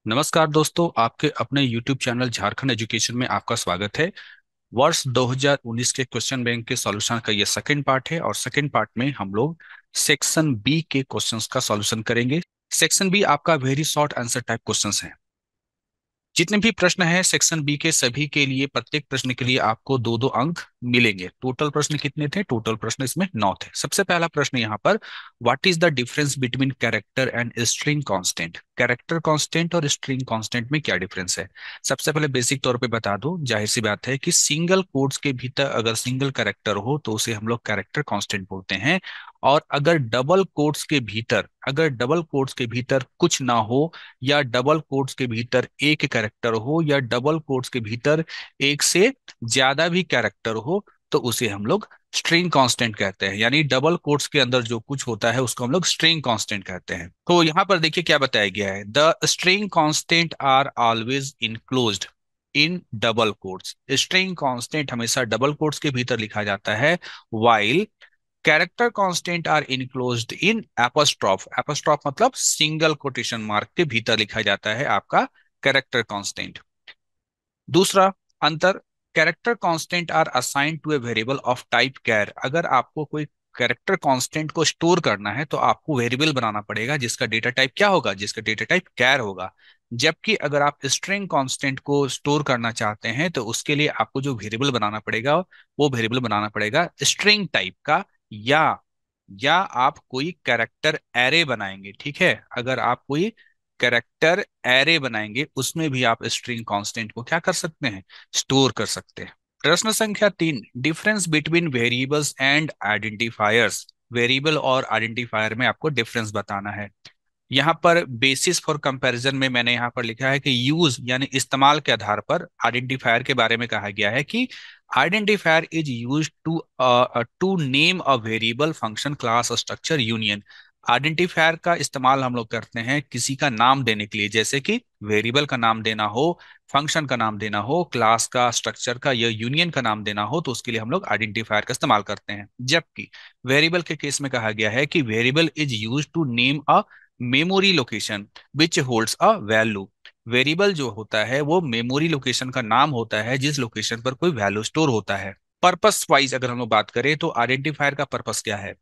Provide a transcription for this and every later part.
नमस्कार दोस्तों, आपके अपने YouTube चैनल झारखंड एजुकेशन में आपका स्वागत है। वर्ष 2019 के क्वेश्चन बैंक के सॉल्यूशन का ये सेकंड पार्ट है और सेकंड पार्ट में हम लोग सेक्शन बी के क्वेश्चंस का सॉल्यूशन करेंगे। सेक्शन बी आपका very short answer type questions है। जितने भी प्रश्न हैं सेक्शन बी के सभी के लिए प्रत्येक प्रश्न के लिए आपको दो दो अंक मिलेंगे। टोटल प्रश्न कितने थे? टोटल प्रश्न इसमें 9 थे। सबसे पहला प्रश्न यहाँ पर, what is the difference between character and string constant? Character constant और स्ट्रिंग कांस्टेंट में क्या डिफरेंस है? सबसे पहले बेसिक तौर पे बता दो, जाहिर सी बात है कि सिंगल कोट्स के भीतर अगर सिंगल कैरेक्टर हो तो उसे हम लोग कैरेक्टर कांस्टेंट बोलते हैं। और अगर डबल कोट्स के भीतर कुछ ना हो, या डबल कोट्स के भीतर एक कैरेक्टर हो, या डबल कोट्स के भीतर एक से ज्यादा भी कैरेक्टर हो, तो उसे हम लोग स्ट्रिंग कांस्टेंट कहते हैं। यानी डबल कोट्स के अंदर जो कुछ होता है उसको हम लोग स्ट्रिंग कांस्टेंट कहते हैं। तो यहां पर देखिए क्या बताया गया है, the string constant are always enclosed in double quotes. String constant हमेशा डबल कोट्स के भीतर लिखा जाता है, while character constant are enclosed in apostrophe. Apostrophe मतलब सिंगल कोटेशन मार्क के भीतर लिखा जाता है आपका कैरेक्टर कांस्टेंट। दूसरा अंतर, character constant are assigned to a variable of type char. अगर आपको कोई कैरेक्टर कांस्टेंट को स्टोर करना है तो आपको वेरिएबल बनाना पड़ेगा जिसका डेटा टाइप क्या होगा? जिसका डेटा टाइप कैर होगा। जबकि अगर आप स्ट्रिंग कांस्टेंट को स्टोर करना चाहते हैं तो उसके लिए आपको जो वेरिएबल बनाना पड़ेगा वो वेरिएबल बनाना पड़ेगा स्ट्रिंग टाइप का, या आप कोई कैरेक्टर एरे बनाएंगे। ठीक है, अगर आप कोई कैरेक्टर एरे बनाएंगे उसमें भी आप स्ट्रिंग कांस्टेंट को क्या कर सकते हैं? स्टोर कर सकते हैं। प्रश्न संख्या 3, difference between variables and identifiers. Variable और आइडेंटिफायर में आपको डिफरेंस बताना है। यहाँ पर बेसिस फॉर कंपैरिजन में मैंने यहाँ पर लिखा है कि यूज यानी इस्तेमाल के आधार पर आइडेंटिफायर के बारे में कहा गया है कि identifier is use to name a variable, function, class, structure, union. Identifier का इस्तेमाल हम लोग करते हैं किसी का नाम देने के लिए, जैसे कि वेरिएबल का नाम देना हो, फंक्शन का नाम देना हो, क्लास का, स्ट्रक्चर का या यूनियन का नाम देना हो, तो उसके लिए हम लोग आइडेंटिफायर का इस्तेमाल करते हैं। जबकि वेरिएबल के केस में कहा गया है कि variable is use to name a memory location which holds a value. Variable जो होता है वो मेमोरी लोकेशन का नाम होता है जिस लोकेशन पर कोई वैल्यू स्टोर होता है। पर्पस वाइज अगर हम लोग बात करें तो आइडेंटिफायर का पर्पस क्या है?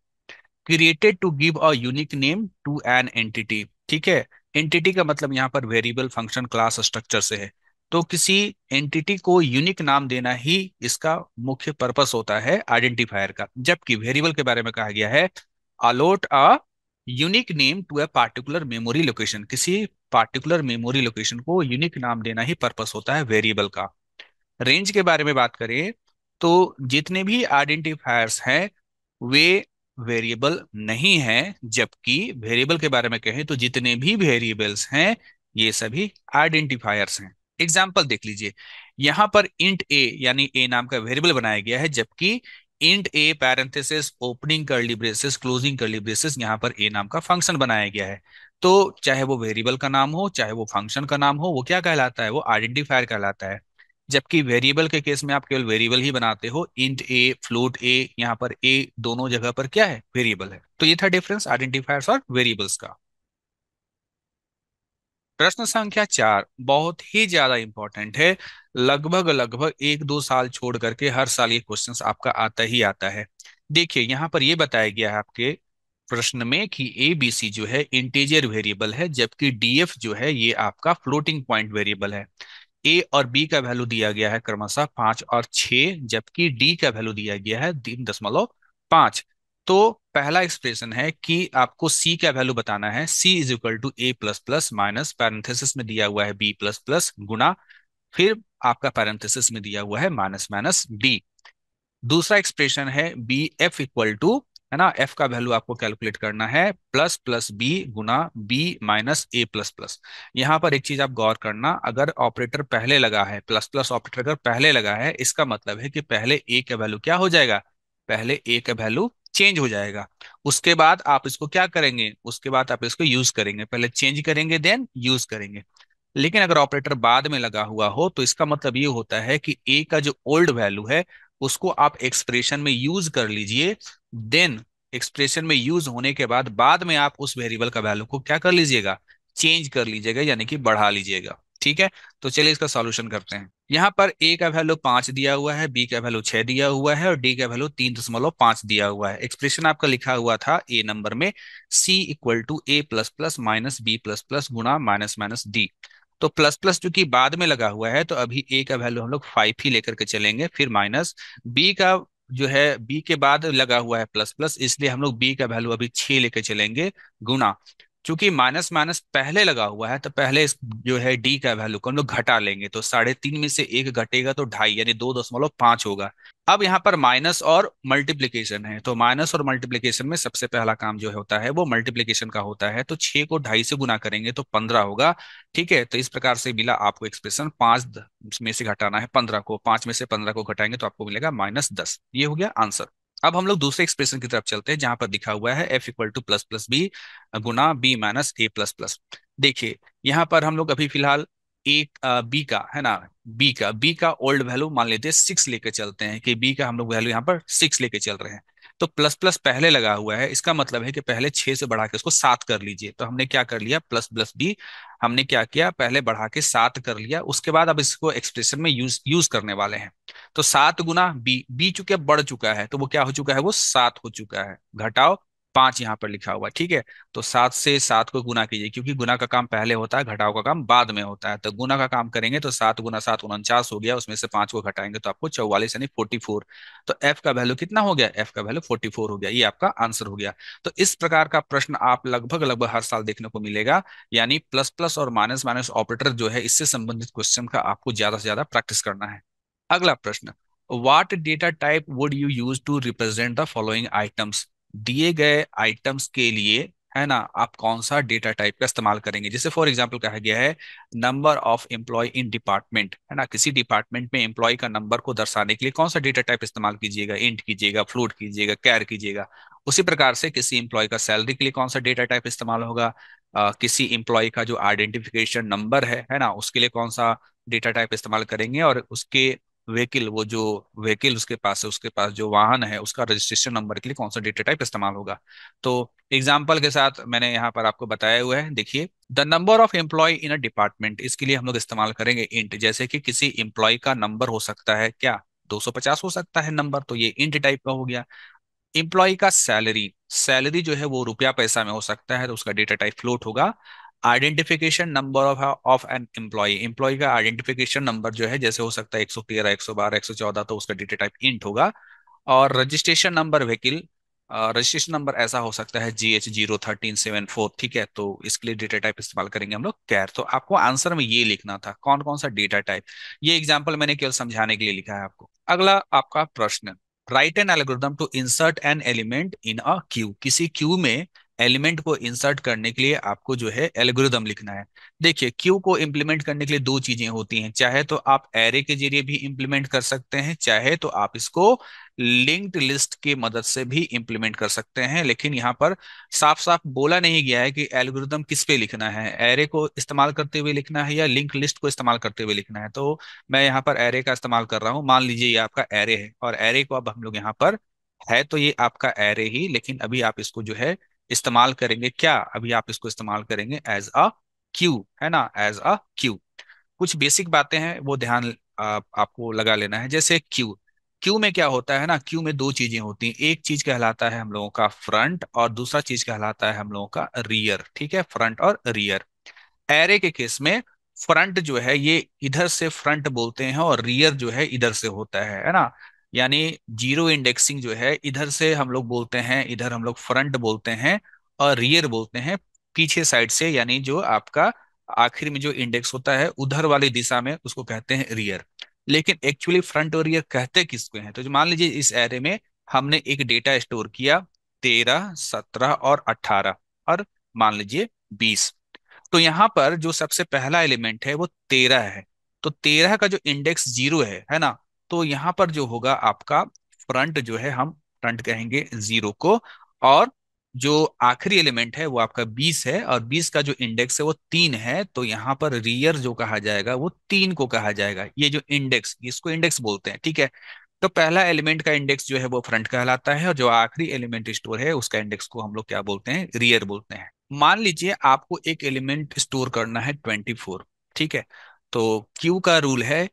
Created to give a unique name to an entity. ठीक है, एंटिटी का मतलब यहाँ पर वेरिएबल, फंक्शन, क्लास, स्ट्रक्चर से है। तो किसी एंटिटी को यूनिक नाम देना ही इसका मुख्य पर्पस होता है आइडेंटिफायर का। जबकि वेरिएबल के बारे में कहा गया है, allot a unique name to a particular memory location. किसी पार्टिकुलर मेमोरी लोकेशन को यूनिक नाम देना ही पर्पस होता है वेरिएबल का। रेंज के बारे में बात करें तो जितने भी आइडेंटिफायर्स हैं वे वेरिएबल नहीं हैं। जबकि वेरिएबल के बारे में कहें तो जितने भी वेरिएबल्स हैं ये सभी आइडेंटिफायर्स हैं। एग्जाम्पल देख लीजिए, यहां पर इंट ए यानी ए नाम का वेरिएबल बनाया गया है, जबकि int a parenthesis opening curly braces closing curly braces यहाँ पर ए नाम का फंक्शन बनाया गया है। तो चाहे वो वेरिएबल का नाम हो चाहे वो फंक्शन का नाम हो, वो क्या कहलाता है? वो आइडेंटिफायर कहलाता है। जबकि वेरिएबल के केस में आप केवल वेरिएबल ही बनाते हो, इंट ए, फ्लोट ए, यहाँ पर ए दोनों जगह पर क्या है? वेरिएबल है। तो ये था डिफरेंस आइडेंटिफायर्स और वेरिएबल्स का। प्रश्न संख्या 4 बहुत ही ज्यादा इंपॉर्टेंट है। लगभग लगभग एक दो साल छोड़ करके हर साल ये क्वेश्चंस आपका आता ही आता है। देखिए यहाँ पर ये बताया गया है आपके प्रश्न में कि ए बी सी जो है इंटीजर वेरिएबल है, जबकि डी एफ जो है ये आपका फ्लोटिंग पॉइंट वेरिएबल है। ए और बी का वैल्यू दिया गया है क्रमशः 5 और 6, जबकि डी का वैल्यू दिया गया है 3.5। तो पहला एक्सप्रेशन है कि आपको सी का वैल्यू बताना है। C is equal to a plus plus minus parenthesis में दिया हुआ है बी प्लस प्लस गुना, फिर आपका पैरेंथेसिस में दिया हुआ है माइनस माइनस डी। दूसरा एक्सप्रेशन है बी एफ इक्वल टू, है ना, एफ का वैल्यू आपको कैलकुलेट करना है प्लस प्लस बी गुना B minus A plus plus. यहां पर एक चीज आप गौर करना, अगर ऑपरेटर पहले लगा है, प्लस प्लस ऑपरेटर अगर पहले लगा है, इसका मतलब है कि पहले ए का वैल्यू क्या हो जाएगा? पहले ए का वैल्यू चेंज हो जाएगा। उसके बाद आप इसको क्या करेंगे? उसके बाद आप इसको यूज करेंगे। पहले चेंज करेंगे देन यूज करेंगे। लेकिन अगर ऑपरेटर बाद में लगा हुआ हो तो इसका मतलब ये होता है कि ए का जो ओल्ड वैल्यू है उसको आप एक्सप्रेशन में यूज कर लीजिए। देन एक्सप्रेशन में यूज होने के बाद में आप उस वेरिएबल का वैल्यू को क्या कर लीजिएगा? चेंज कर लीजिएगा, यानी कि बढ़ा लीजिएगा। ठीक है, तो चलिए इसका सॉल्यूशन करते हैं। यहाँ पर ए का वैल्यू 5 दिया हुआ है, बी का वैल्यू 6 दिया हुआ है और डी का वैल्यू 3.5 दिया हुआ है। एक्सप्रेशन आपका लिखा हुआ था ए नंबर में, c equal to a plus plus minus b plus plus गुणा माइनस माइनस डी। तो प्लस प्लस जो कि बाद में लगा हुआ है, तो अभी ए का वैल्यू हम लोग 5 ही लेकर के चलेंगे, फिर माइनस बी का जो है, बी के बाद लगा हुआ है प्लस प्लस, इसलिए हम लोग बी का वैल्यू अभी 6 लेकर चलेंगे, गुना, चूंकि माइनस माइनस पहले लगा हुआ है तो पहले जो है डी का वैल्यू को हम लोग घटा लेंगे, तो 3.5 में से एक घटेगा तो 2.5 यानी 2.5 होगा। अब यहाँ पर माइनस और मल्टीप्लीकेशन है, तो माइनस और मल्टीप्लीकेशन में सबसे पहला काम जो होता है वो मल्टीप्लीकेशन का होता है, तो 6 को 2.5 से गुना करेंगे तो 15 होगा। ठीक है, तो इस प्रकार से मिला आपको एक्सप्रेशन, 5 में से घटाना है 15 को, 5 में से 15 को घटाएंगे तो आपको मिलेगा -10। ये हो गया आंसर। अब हम लोग दूसरे एक्सप्रेशन की तरफ चलते हैं, जहां पर लिखा हुआ है F equal to plus plus B गुना B minus A plus plus. देखिए यहाँ पर हम लोग अभी फिलहाल एक बी का है ना, बी का ओल्ड वैल्यू मान लेते हैं 6 लेके चलते हैं, कि बी का हम लोग वैल्यू यहाँ पर 6 लेके चल रहे हैं। तो प्लस प्लस पहले लगा हुआ है, इसका मतलब है कि पहले 6 से बढ़ा के उसको 7 कर लीजिए। तो हमने क्या कर लिया, प्लस प्लस बी हमने क्या किया, पहले बढ़ा के 7 कर लिया, उसके बाद अब इसको एक्सप्रेशन में यूज यूज करने वाले हैं। तो 7 गुना बी, बी चूंकि अब बढ़ चुका है तो वो क्या हो चुका है, वो 7 हो चुका है, घटाओ 5 यहाँ पर लिखा हुआ है। ठीक है, तो 7 से 7 को गुना कीजिए, क्योंकि गुना का काम पहले होता है, घटाव का काम बाद में होता है। तो गुना का काम करेंगे तो 7 गुना 7 49 हो गया, उसमें से 5 को घटाएंगे तो आपको 44 यानी 44। तो एफ का वैल्यू कितना हो गया, एफ का वैल्यू 44 हो गया, ये आपका आंसर हो गया। तो इस प्रकार का प्रश्न आप लगभग लगभग हर साल देखने को मिलेगा, यानी प्लस प्लस और माइनस माइनस ऑपरेटर जो है, इससे संबंधित क्वेश्चन का आपको ज्यादा से ज्यादा प्रैक्टिस करना है। अगला प्रश्न, what data type would you use to represent the following items. दिए गए आइटम्स के लिए है ना, आप कौन सा डेटा टाइप का इस्तेमाल करेंगे। जैसे फॉर एग्जांपल कहा गया है number of employ in department, है ना, किसी डिपार्टमेंट में एम्प्लॉय का नंबर को दर्शाने के लिए कौन सा डेटा टाइप इस्तेमाल कीजिएगा, इंट कीजिएगा, फ्लोट कीजिएगा, कैर कीजिएगा। उसी प्रकार से किसी एम्प्लॉय का सैलरी के लिए कौन सा डेटा टाइप इस्तेमाल होगा, किसी एम्प्लॉय का जो आइडेंटिफिकेशन नंबर है ना, उसके लिए कौन सा डेटा टाइप इस्तेमाल करेंगे, और उसके व्हीकल, वो जो व्हीकल उसके पास है, उसके पास जो वाहन है उसका रजिस्ट्रेशन नंबर के लिए कौन सा डेटा टाइप इस्तेमाल होगा। तो एग्जाम्पल के साथ मैंने यहाँ पर आपको बताया हुआ है, देखिए the number of employ in a department, इसके लिए हम लोग इस्तेमाल करेंगे इंट। जैसे कि किसी एम्प्लॉय का नंबर हो सकता है क्या, 250 हो सकता है नंबर, तो ये इंट टाइप का हो गया। एम्प्लॉय का सैलरी, सैलरी जो है वो रुपया पैसा में हो सकता है, तो उसका डेटा टाइप फ्लोट होगा। Identification number of of an employ, employ का आइडेंटिफिकेशन नंबर जो है, जैसे हो सकता है 113 112 114, तो उसका डेटा टाइप इंट होगा। और registration number vehicle, registration number ऐसा हो सकता है GH01374। ठीक है, तो इसके लिए डेटा टाइप इस्तेमाल करेंगे हम लोग कैर। तो आपको आंसर में ये लिखना था कौन कौन सा डेटा टाइप। ये एग्जाम्पल मैंने केवल समझाने के लिए लिखा है आपको। अगला आपका प्रश्न, write an algorithm to insert an element in a queue, किसी क्यू में एलिमेंट को इंसर्ट करने के लिए आपको जो है एल्गोरिदम लिखना है। देखिए क्यू को इंप्लीमेंट करने के लिए दो चीजें होती हैं, चाहे तो आप एरे के जरिए भी इंप्लीमेंट कर सकते हैं, चाहे तो आप इसको लिंक्ड लिस्ट की मदद से भी इंप्लीमेंट कर सकते हैं। लेकिन यहाँ पर साफ साफ बोला नहीं गया है कि एल्गोरिदम किस पे लिखना है, एरे को इस्तेमाल करते हुए लिखना है या लिंक लिस्ट को इस्तेमाल करते हुए लिखना है। तो मैं यहाँ पर एरे का इस्तेमाल कर रहा हूँ, मान लीजिए ये आपका एरे है, और एरे को अब हम लोग यहाँ पर, है तो ये आपका एरे ही, लेकिन अभी आप इसको जो है इस्तेमाल करेंगे क्या, अभी आप इसको इस्तेमाल करेंगे एज अ क्यू, है ना, एज अ क्यू। कुछ बेसिक बातें हैं वो ध्यान आपको लगा लेना है। जैसे क्यू, क्यू में क्या होता है ना, क्यू में दो चीजें होती हैं, एक चीज कहलाता है हम लोगों का फ्रंट और दूसरा चीज कहलाता है हम लोगों का रियर। ठीक है, फ्रंट और रियर। एरे के केस में फ्रंट जो है ये इधर से फ्रंट बोलते हैं और रियर जो है इधर से होता है ना, यानी जीरो इंडेक्सिंग जो है इधर से हम लोग बोलते हैं, इधर हम लोग फ्रंट बोलते हैं, और रियर बोलते हैं पीछे साइड से, यानी जो आपका आखिर में जो इंडेक्स होता है उधर वाली दिशा में उसको कहते हैं रियर। लेकिन एक्चुअली फ्रंट और रियर कहते किसको हैं, तो जो मान लीजिए इस एरे में हमने एक डेटा स्टोर किया 13 17 और 18 और मान लीजिए 20। तो यहाँ पर जो सबसे पहला एलिमेंट है वो 13 है, तो 13 का जो इंडेक्स 0 है ना, तो यहाँ पर जो होगा आपका फ्रंट जो है, हम फ्रंट कहेंगे 0 को। और जो आखिरी एलिमेंट है वो आपका 20 है, और 20 का जो इंडेक्स है वो 3 है, तो यहाँ पर रियर जो कहा जाएगा वो 3 को कहा जाएगा। ये जो इंडेक्स, इसको इंडेक्स बोलते हैं। ठीक है, तो पहला एलिमेंट का इंडेक्स जो है वो फ्रंट कहलाता है, और जो आखिरी एलिमेंट स्टोर है उसका इंडेक्स को हम लोग क्या बोलते हैं, रियर बोलते हैं। मान लीजिए आपको एक एलिमेंट स्टोर करना है 24, ठीक है। तो क्यू का रूल है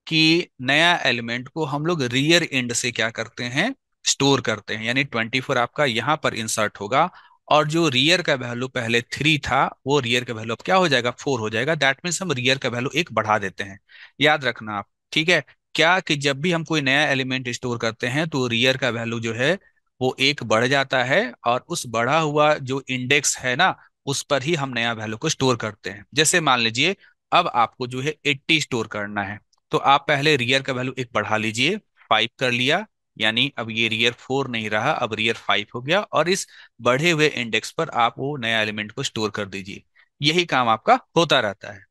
कि नया एलिमेंट को हम लोग रियर एंड से क्या करते हैं, स्टोर करते हैं। यानी 24 आपका यहाँ पर इंसर्ट होगा, और जो रियर का वैल्यू पहले 3 था वो रियर का वैल्यू अब क्या हो जाएगा, 4 हो जाएगा। दैट मीन्स हम रियर का वैल्यू एक बढ़ा देते हैं। याद रखना आप, ठीक है। क्या कि जब भी हम कोई नया एलिमेंट स्टोर करते हैं तो रियर का वैल्यू जो है वो एक बढ़ जाता है, और उस बढ़ा हुआ जो इंडेक्स है ना, उस पर ही हम नया वैल्यू को स्टोर करते हैं। जैसे मान लीजिए अब आपको जो है 80 स्टोर करना है, तो आप पहले रियर का वैल्यू एक बढ़ा लीजिए, 5 कर लिया। यानी अब ये रियर 4 नहीं रहा, अब रियर 5 हो गया, और इस बढ़े हुए इंडेक्स पर आप वो नया एलिमेंट को स्टोर कर दीजिए। यही काम आपका होता रहता है।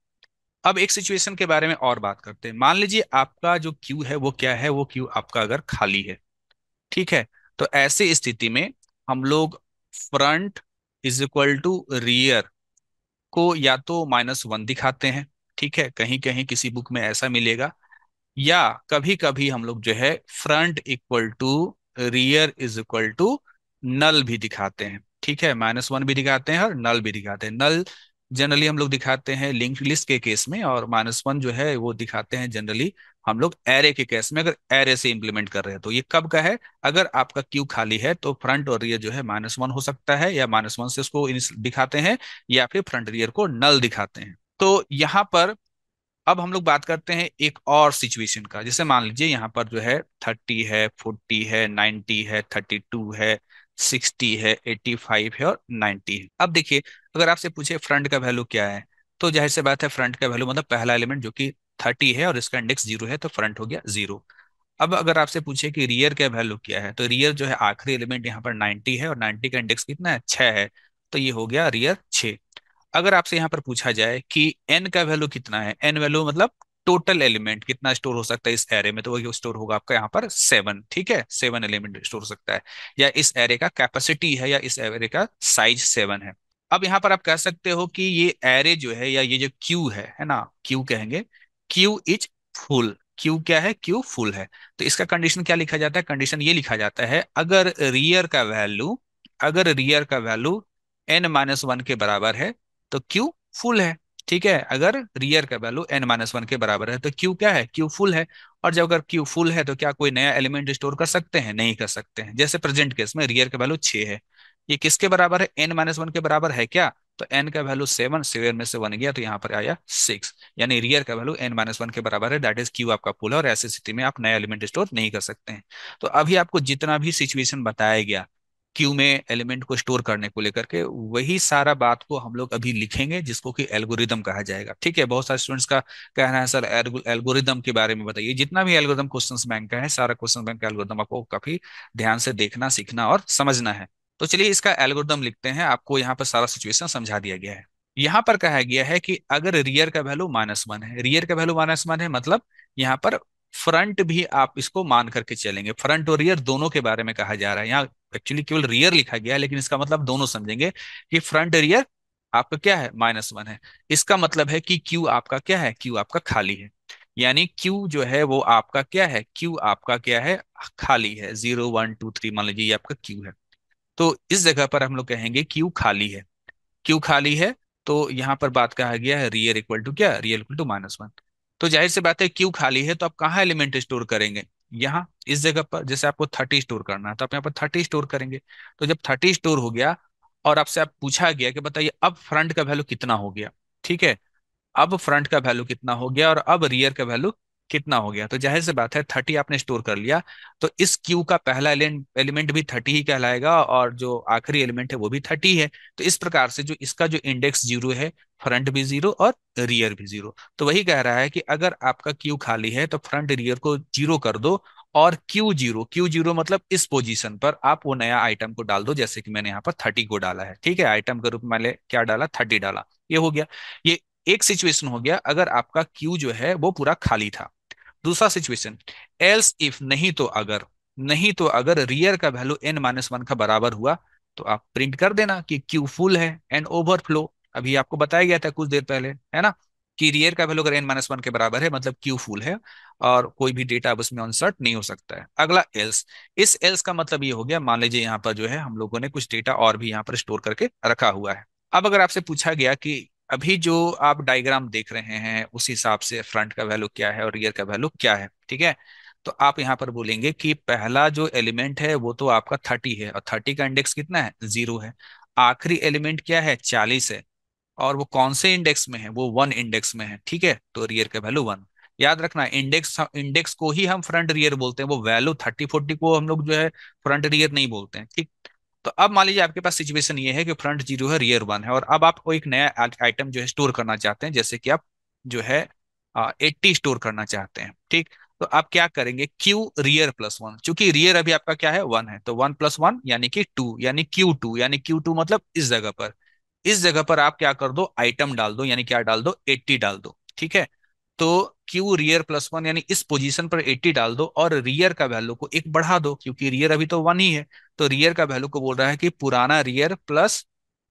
अब एक सिचुएशन के बारे में और बात करते हैं। मान लीजिए आपका जो क्यू है वो क्या है, वो क्यू आपका अगर खाली है, ठीक है। तो ऐसी स्थिति में हम लोग front is equal to rear को या तो -1 दिखाते हैं, ठीक है, कहीं कहीं किसी बुक में ऐसा मिलेगा। या कभी कभी हम लोग जो है front equal to rear is equal to null भी दिखाते हैं, ठीक है। -1 भी दिखाते हैं और नल भी दिखाते हैं। नल जनरली हम लोग दिखाते हैं लिंक्ड लिस्ट के केस में, और -1 जो है वो दिखाते हैं जनरली हम लोग एरे के केस में, अगर एरे से इंप्लीमेंट कर रहे हैं। तो ये कब का है, अगर आपका क्यू खाली है तो फ्रंट और रियर जो है -1 हो सकता है, या -1 से उसको दिखाते हैं, या फिर फ्रंट रियर को नल दिखाते हैं। तो यहाँ पर अब हम लोग बात करते हैं एक और सिचुएशन का। जैसे मान लीजिए यहाँ पर जो है 30 है, 40 है, 90 है, 32 है, 60 है, 85 है और 90 है। अब देखिए, अगर आपसे पूछे फ्रंट का वैल्यू क्या है, तो जाहिर सी बात है फ्रंट का वैल्यू मतलब पहला एलिमेंट जो कि 30 है और इसका इंडेक्स 0 है, तो फ्रंट हो गया 0। अब अगर आपसे पूछे कि रियर का वैल्यू क्या है, तो रियर जो है आखिरी एलिमेंट यहाँ पर 90 है, और 90 का इंडेक्स कितना है, 6 है, तो ये हो गया रियर 6। अगर आपसे यहाँ पर पूछा जाए कि एन का वैल्यू कितना है, एन वैल्यू मतलब टोटल एलिमेंट कितना स्टोर हो सकता है इस एरे में, तो वही स्टोर होगा आपका यहाँ पर 7, ठीक है। 7 एलिमेंट स्टोर हो सकता है, या इस एरे का कैपेसिटी है, या इस एरे का साइज 7 है। अब यहाँ पर आप कह सकते हो कि ये एरे जो है, या ये जो क्यू है ना, क्यू कहेंगे, क्यू इज फुल। क्यू क्या है, क्यू फुल है। तो इसका कंडीशन क्या लिखा जाता है, कंडीशन ये लिखा जाता है, अगर रियर का वैल्यू n-1 के बराबर है तो क्यू फुल है, ठीक है। अगर रियर का वैल्यू n-1 के बराबर है तो क्यू क्या है, क्यू फुल है। और जब अगर क्यू फुल है तो क्या कोई नया एलिमेंट स्टोर कर सकते हैं, नहीं कर सकते हैं। जैसे प्रेजेंट केस में रियर का वैल्यू 6 है, ये किसके बराबर है, n-1 के बराबर है क्या, तो n का वैल्यू 7, 7 में से 1 गया तो यहाँ पर आया 6। यानी रियर का वैल्यू n-1 के बराबर है, दैट इज क्यू आपका फुल है, और ऐसी स्थिति में आप नया एलिमेंट स्टोर नहीं कर सकते हैं। तो अभी आपको जितना भी सिचुएशन बताया गया क्यू में एलिमेंट को स्टोर करने को लेकर के, वही सारा बात को हम लोग अभी लिखेंगे, जिसको कि एल्गोरिदम कहा जाएगा, ठीक है। बहुत सारे स्टूडेंट्स का कहना है सर एल्गोरिदम के बारे में बताइए। जितना भी एल्गोरिदम क्वेश्चंस बैंक का है, सारा क्वेश्चन बैंक का एल्गोरिदम आपको काफी ध्यान से देखना, सीखना और समझना है। तो चलिए इसका एल्गोरिदम लिखते हैं। आपको यहाँ पर सारा सिचुएशन समझा दिया गया है। यहाँ पर कहा गया है कि अगर रियर का वैल्यू -1 है, रियर का वैल्यू -1 है मतलब यहाँ पर फ्रंट भी आप इसको मान करके चलेंगे। फ्रंट और रियर दोनों के बारे में कहा जा रहा है। यहाँ एक्चुअली केवल रियर लिखा गया है, लेकिन इसका मतलब दोनों समझेंगे कि फ्रंट रियर आपका क्या है, -1 है। इसका मतलब है कि क्यू आपका क्या है, क्यू आपका खाली है। यानी क्यू जो है वो आपका क्या है, क्यू आपका क्या है, खाली है। 0 1 2 3 मान लीजिए ये आपका क्यू है। तो इस जगह पर हम लोग कहेंगे क्यू खाली है। क्यू खाली है, तो यहाँ पर बात कहा गया है रियर इक्वल टू क्या, रियर इक्वल टू -1। तो जाहिर सी बात है क्यू खाली है तो आप कहाँ एलिमेंट स्टोर करेंगे, यहाँ इस जगह पर। जैसे आपको 30 स्टोर करना है तो आप यहाँ पर 30 स्टोर करेंगे। तो जब 30 स्टोर हो गया और आपसे आप पूछा गया कि बताइए अब फ्रंट का वैल्यू कितना हो गया, ठीक है, अब फ्रंट का वैल्यू कितना हो गया और अब रियर का वैल्यू कितना हो गया, तो जाहिर सी बात है 30 आपने स्टोर कर लिया, तो इस क्यू का पहला एलिमेंट भी 30 ही कहलाएगा, और जो आखिरी एलिमेंट है वो भी 30 है। तो इस प्रकार से जो इसका जो इंडेक्स 0 है, फ्रंट भी 0 और रियर भी 0। तो वही कह रहा है कि अगर आपका क्यू खाली है तो फ्रंट रियर को 0 कर दो, और क्यू जीरो मतलब इस पोजीशन पर आप वो नया आइटम को डाल दो, जैसे कि मैंने यहाँ पर 30 को डाला है, ठीक है। आइटम के रूप में मैंने क्या डाला, 30 डाला। ये हो गया। ये एक सिचुएशन हो गया अगर आपका क्यू जो है वो पूरा खाली था। दूसरा सिचुएशन, एल्स इफ, नहीं तो अगर रियर का वैल्यू n-1 का बराबर हुआ, तो आप प्रिंट कर देना कि क्यू फुल है एंड ओवरफ्लो। अभी आपको बताया गया था कुछ देर पहले, है ना। कि रियर का वैल्यू अगर n-1 के बराबर है मतलब क्यू फुल है और कोई भी डेटा अब उसमें इंसर्ट नहीं हो सकता है। अगला एल्स। इस एल्स का मतलब ये हो गया, मान लीजिए यहाँ पर जो है हम लोगों ने कुछ डेटा और भी यहाँ पर स्टोर करके रखा हुआ है। अब अगर आपसे पूछा गया कि अभी जो आप डायग्राम देख रहे हैं उस हिसाब से फ्रंट का वैल्यू क्या है और रियर का वैल्यू क्या है, ठीक है। तो आप यहाँ पर बोलेंगे कि पहला जो एलिमेंट है वो तो आपका 30 है और 30 का इंडेक्स कितना है, 0 है। आखिरी एलिमेंट क्या है, 40 है। और वो कौन से इंडेक्स में है, वो 1 इंडेक्स में है, ठीक है। तो रियर का वैल्यू 1। याद रखना इंडेक्स, इंडेक्स को ही हम फ्रंट रियर बोलते हैं, वो वैल्यू 30 40 को हम लोग जो है फ्रंट रियर नहीं बोलते हैं, ठीक। तो अब मान लीजिए आपके पास सिचुएशन ये है कि फ्रंट 0 है, रियर 1 है, और अब आपको एक नया आइटम जो है स्टोर करना चाहते हैं, जैसे कि आप जो है 80 स्टोर करना चाहते हैं, ठीक। तो आप क्या करेंगे, क्यू रियर प्लस 1, चूंकि रियर अभी आपका क्या है, 1 है, तो 1 + 1 यानी कि 2, यानी Q2, यानी Q2 मतलब इस जगह पर, इस जगह पर आप क्या कर दो, आइटम डाल दो, यानी क्या डाल दो, 80 डाल दो, ठीक है। तो क्यू रियर प्लस 1 यानी इस पोजीशन पर 80 डाल दो और रियर का वैल्यू को एक बढ़ा दो, क्योंकि रियर अभी तो 1 ही है। तो रियर का वैल्यू को बोल रहा है कि पुराना रियर प्लस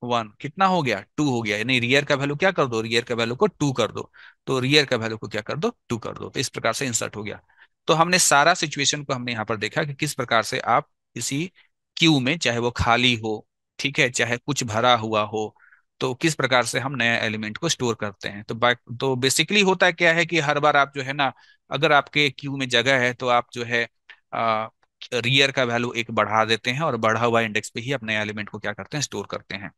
1 कितना हो गया, 2 हो गया, यानी रियर का वैल्यू क्या कर दो, रियर का वैल्यू को 2 कर दो। तो रियर का वैल्यू को क्या कर दो, 2 कर दो। तो इस प्रकार से इंसर्ट हो गया। तो हमने सारा सिचुएशन को हमने यहाँ पर देखा कि किस प्रकार से आप किसी क्यू में, चाहे वो खाली हो, ठीक है, चाहे कुछ भरा हुआ हो, तो किस प्रकार से हम नया एलिमेंट को स्टोर करते हैं। तो बेसिकली होता है क्या है कि हर बार आप जो है ना, अगर आपके क्यू में जगह है तो आप जो है रियर का वैल्यू एक बढ़ा देते हैं और बढ़ा हुआ इंडेक्स पे ही आप नया एलिमेंट को क्या करते हैं, स्टोर करते हैं।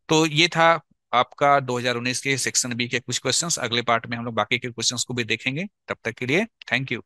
तो ये था आपका 2019 के सेक्शन बी के कुछ क्वेश्चंस। अगले पार्ट में हम लोग बाकी के क्वेश्चंस को भी देखेंगे। तब तक के लिए थैंक यू।